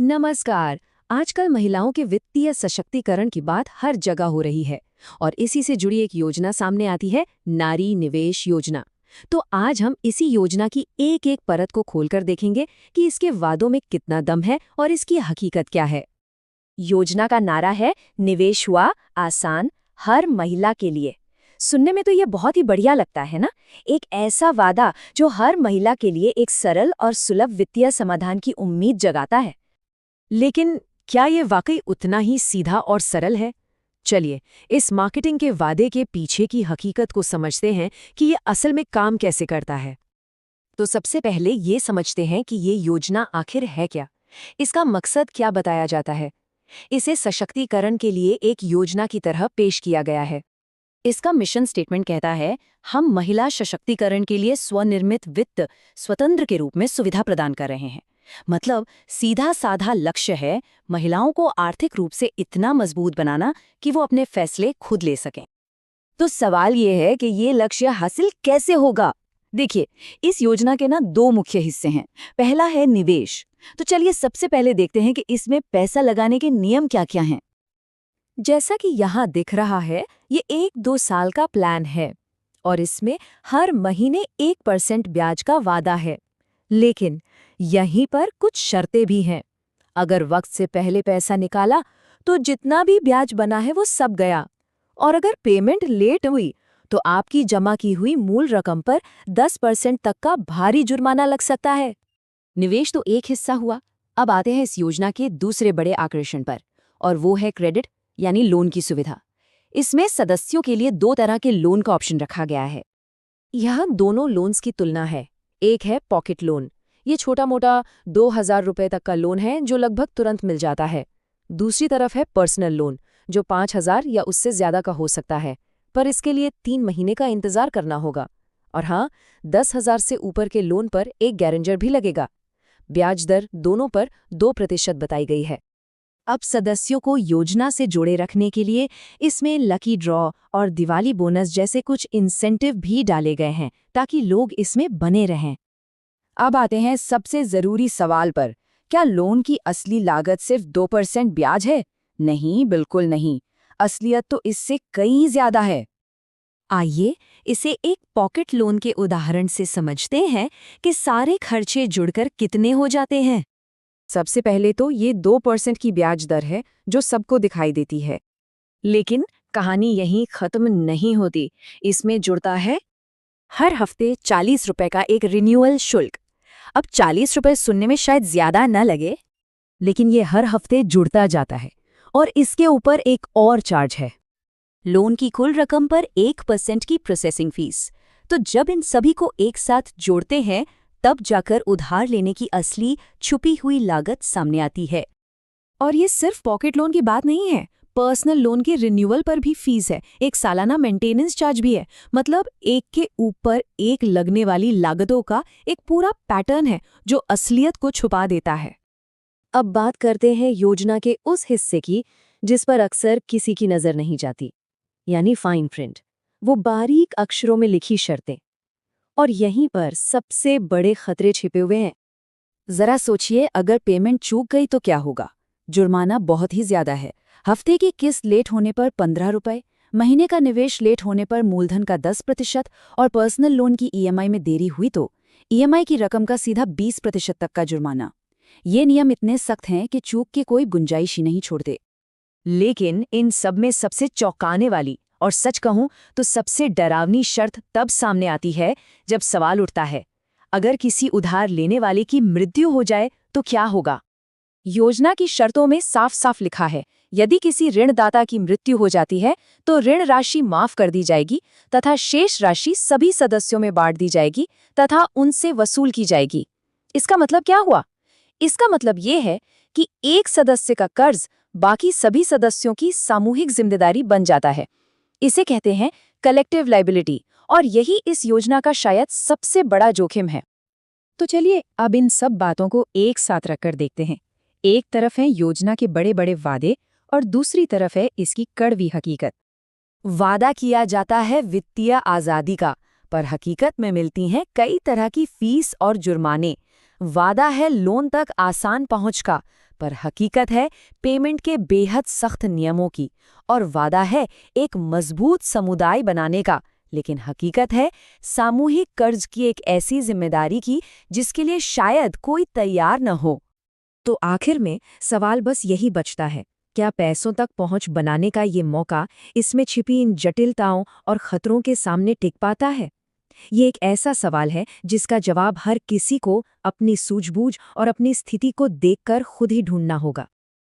नमस्कार। आजकल महिलाओं के वित्तीय सशक्तिकरण की बात हर जगह हो रही है और इसी से जुड़ी एक योजना सामने आती है, नारी निवेश योजना। तो आज हम इसी योजना की एक एक परत को खोलकर देखेंगे कि इसके वादों में कितना दम है और इसकी हकीकत क्या है। योजना का नारा है, निवेश हुआ आसान, हर महिला के लिए। सुनने में तो ये बहुत ही बढ़िया लगता है ना। एक ऐसा वादा जो हर महिला के लिए एक सरल और सुलभ वित्तीय समाधान की उम्मीद जगाता है। लेकिन क्या ये वाकई उतना ही सीधा और सरल है? चलिए, इस मार्केटिंग के वादे के पीछे की हकीकत को समझते हैं कि ये असल में काम कैसे करता है। तो सबसे पहले ये समझते हैं कि ये योजना आखिर है क्या। इसका मकसद क्या बताया जाता है। इसे सशक्तिकरण के लिए एक योजना की तरह पेश किया गया है। इसका मिशन स्टेटमेंट कहता है, हम महिला सशक्तिकरण के लिए स्वनिर्मित वित्त स्वतंत्र के रूप में सुविधा प्रदान कर रहे हैं। मतलब सीधा साधा लक्ष्य है, महिलाओं को आर्थिक रूप से इतना मजबूत बनाना कि वो अपने फैसले खुद ले सकें। तो सवाल ये है कि ये लक्ष्य हासिल कैसे होगा। देखिए, इस योजना के ना दो मुख्य हिस्से हैं। पहला है निवेश। तो चलिए सबसे पहले देखते हैं कि इसमें पैसा लगाने के नियम क्या-क्या हैं। जैसा कि यहाँ दिख रहा है, ये 1-2 साल का प्लान है और इसमें हर महीने 1% ब्याज का वादा है। लेकिन यहीं पर कुछ शर्तें भी हैं। अगर वक्त से पहले पैसा निकाला तो जितना भी ब्याज बना है वो सब गया, और अगर पेमेंट लेट हुई तो आपकी जमा की हुई मूल रकम पर 10% तक का भारी जुर्माना लग सकता है। निवेश तो एक हिस्सा हुआ। अब आते हैं इस योजना के दूसरे बड़े आकर्षण पर, और वो है क्रेडिट यानी लोन की सुविधा। इसमें सदस्यों के लिए 2 तरह के लोन का ऑप्शन रखा गया है। यहाँ दोनों लोन्स की तुलना है। एक है पॉकेट लोन। ये छोटा मोटा 2,000 रुपये तक का लोन है जो लगभग तुरंत मिल जाता है। दूसरी तरफ है पर्सनल लोन, जो 5,000 या उससे ज्यादा का हो सकता है, पर इसके लिए 3 महीने का इंतजार करना होगा। और हाँ, 10,000 से ऊपर के लोन पर एक गारंटर भी लगेगा। ब्याज दर दोनों पर 2% बताई गई है। अब सदस्यों को योजना से जोड़े रखने के लिए इसमें लकी ड्रॉ और दिवाली बोनस जैसे कुछ इंसेंटिव भी डाले गए हैं ताकि लोग इसमें बने रहें। अब आते हैं सबसे जरूरी सवाल पर, क्या लोन की असली लागत सिर्फ 2% ब्याज है? नहीं, बिल्कुल नहीं। असलियत तो इससे कहीं ज्यादा है। आइए इसे एक पॉकेट लोन के उदाहरण से समझते हैं कि सारे खर्चे जुड़कर कितने हो जाते हैं। सबसे पहले तो ये 2% की ब्याज दर है जो सबको दिखाई देती है। लेकिन कहानी यहीं खत्म नहीं होती। इसमें जुड़ता है हर हफ्ते 40 रुपए का एक रिन्यूअल शुल्क। अब 40 रुपए सुनने में शायद ज्यादा न लगे, लेकिन ये हर हफ्ते जुड़ता जाता है। और इसके ऊपर एक और चार्ज है, लोन की कुल रकम पर 1% की प्रोसेसिंग फीस। तो जब इन सभी को एक साथ जोड़ते हैं तब जाकर उधार लेने की असली छुपी हुई लागत सामने आती है। और ये सिर्फ पॉकेट लोन की बात नहीं है, पर्सनल लोन के रिन्यूअल पर भी फीस है, एक सालाना मेंटेनेंस चार्ज भी है। मतलब एक के ऊपर एक लगने वाली लागतों का एक पूरा पैटर्न है जो असलियत को छुपा देता है। अब बात करते हैं योजना के उस हिस्से की जिस पर अक्सर किसी की नजर नहीं जाती, यानी फाइन प्रिंट, वो बारीक अक्षरों में लिखी शर्तें। और यहीं पर सबसे बड़े खतरे छिपे हुए हैं। जरा सोचिए, अगर पेमेंट चूक गई तो क्या होगा? जुर्माना बहुत ही ज्यादा है। हफ्ते की किस्त लेट होने पर 15 रुपए, महीने का निवेश लेट होने पर मूलधन का 10% और पर्सनल लोन की ईएमआई में देरी हुई तो ईएमआई की रकम का सीधा 20% तक का जुर्माना। ये नियम इतने सख्त हैं कि चूक की कोई गुंजाइश ही नहीं छोड़ते। लेकिन इन सब में सबसे चौंकाने वाली और सच कहूं तो सबसे डरावनी शर्त तब सामने आती है जब सवाल उठता है, अगर किसी उधार लेने वाले की मृत्यु हो जाए तो क्या होगा? योजना की शर्तों में साफ साफ लिखा है, यदि किसी ऋणदाता की मृत्यु हो जाती है तो ऋण राशि माफ कर दी जाएगी तथा शेष राशि सभी सदस्यों में बांट दी जाएगी तथा उनसे वसूल की जाएगी। इसका मतलब क्या हुआ? इसका मतलब ये है कि एक सदस्य का कर्ज बाकी सभी सदस्यों की सामूहिक जिम्मेदारी बन जाता है। इसे कहते हैं कलेक्टिव लायबिलिटी, और यही इस योजना का शायद सबसे बड़ा जोखिम है। तो चलिए अब इन सब बातों को एक साथ रखकर देखते हैं। एक तरफ है योजना के बड़े बड़े वादे और दूसरी तरफ है इसकी कड़वी हकीकत। वादा किया जाता है वित्तीय आजादी का, पर हकीकत में मिलती हैं कई तरह की फीस और जुर्माने। वादा है लोन तक आसान पहुंच का, पर हकीकत है पेमेंट के बेहद सख्त नियमों की, और वादा है एक मजबूत समुदाय बनाने का, लेकिन हकीकत है सामूहिक कर्ज की एक ऐसी जिम्मेदारी की जिसके लिए शायद कोई तैयार न हो। तो आखिर में सवाल बस यही बचता है, क्या पैसों तक पहुंच बनाने का ये मौका इसमें छिपी इन जटिलताओं और खतरों के सामने टिक पाता है? ये एक ऐसा सवाल है जिसका जवाब हर किसी को अपनी सूझबूझ और अपनी स्थिति को देखकर खुद ही ढूंढना होगा।